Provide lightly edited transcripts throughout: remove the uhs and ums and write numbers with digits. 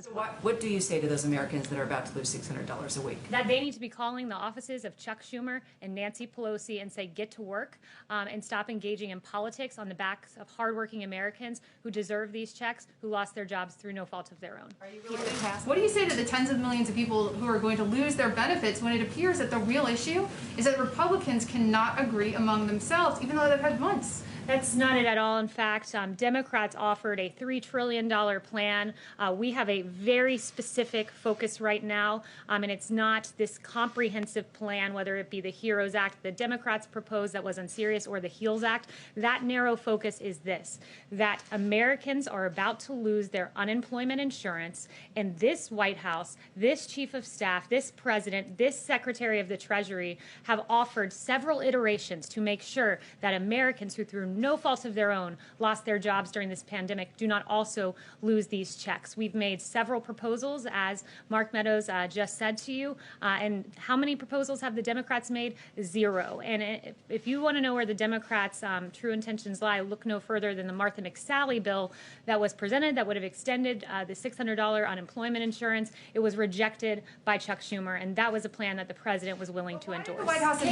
So what do you say to those Americans that are about to lose $600 a week? That they need to be calling the offices of Chuck Schumer and Nancy Pelosi and say, get to work and stop engaging in politics on the backs of hardworking Americans who deserve these checks, who lost their jobs through no fault of their own. Are you really What do you say to the tens of millions of people who are going to lose their benefits when it appears that the real issue is that Republicans cannot agree among themselves, even though they've had months? That's not it at all. In fact, Democrats offered a $3 trillion plan. We have a very specific focus right now, and it's not this comprehensive plan, whether it be the HEROES Act the Democrats proposed that was unserious or the HEALS Act. That narrow focus is this, that Americans are about to lose their unemployment insurance, and this White House, this Chief of Staff, this President, this Secretary of the Treasury have offered several iterations to make sure that Americans who through no fault of their own lost their jobs during this pandemic do not also lose these checks. We've made several proposals, as Mark Meadows just said to you, and how many proposals have the Democrats made? Zero. And if you want to know where the Democrats' true intentions lie, look no further than the Martha McSally bill that was presented that would have extended the $600 unemployment insurance. It was rejected by Chuck Schumer, and that was a plan that the president was willing to endorse. The White House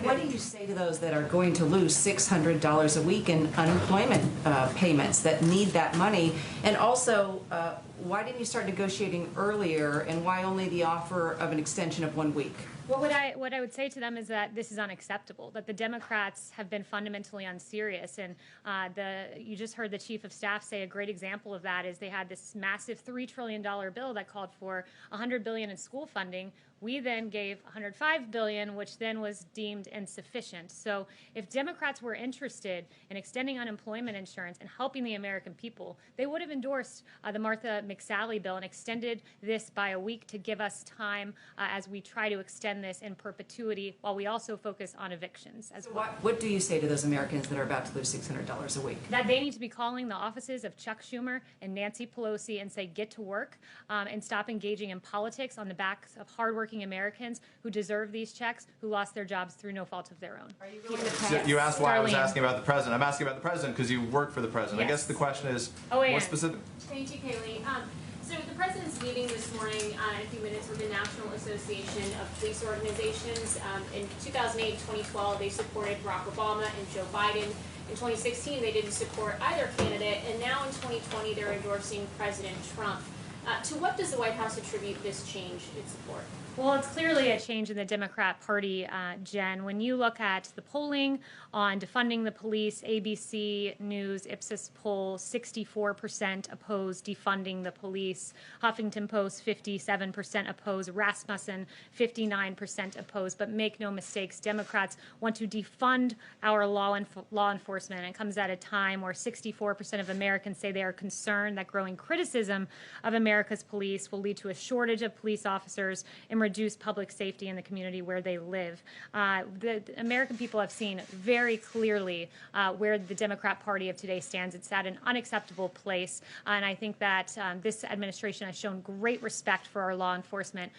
What do you say to those that are going to lose $600 a week in unemployment payments that need that money? And also, why didn't you start negotiating earlier, and why only the offer of an extension of 1 week? Well, what I would say to them is that this is unacceptable, that the Democrats have been fundamentally unserious. And you just heard the Chief of Staff say a great example of that is they had this massive $3 trillion bill that called for $100 billion in school funding. We then gave $105 billion, which then was deemed insufficient. So if Democrats were interested in extending unemployment insurance and helping the American people, they would have endorsed the Martha McSally bill and extended this by a week to give us time as we try to extend this in perpetuity while we also focus on evictions as well. What do you say to those Americans that are about to lose $600 a week? That they need to be calling the offices of Chuck Schumer and Nancy Pelosi and say, get to work and stop engaging in politics on the backs of hardworking Americans who deserve these checks, who lost their jobs through no fault of their own. Are you willing to pass? So you asked why I was asking about the president. I'm asking about the president because you work for the president. Yes. I guess the question is more specific. Thank you, Kayleigh. So the president's meeting this morning in a few minutes with the National Association of Police Organizations. In 2008 2012, they supported Barack Obama and Joe Biden. In 2016, they didn't support either candidate. And now in 2020, they're endorsing President Trump. To what does the White House attribute this change in support? Well, it's clearly a change in the Democrat Party, Jen. When you look at the polling on defunding the police, ABC News, Ipsos poll, 64% oppose defunding the police. Huffington Post, 57% oppose. Rasmussen, 59% oppose. But make no mistakes, Democrats want to defund our law enforcement. And it comes at a time where 64% of Americans say they are concerned that growing criticism of America's police will lead to a shortage of police officers and reduce public safety in the community where they live. The American people have seen very clearly where the Democrat Party of today stands. It's at an unacceptable place, and I think that this administration has shown great respect for our law enforcement,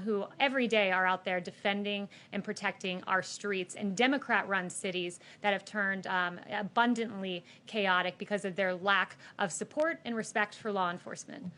who every day are out there defending and protecting our streets in Democrat-run cities that have turned abundantly chaotic because of their lack of support and respect for law enforcement.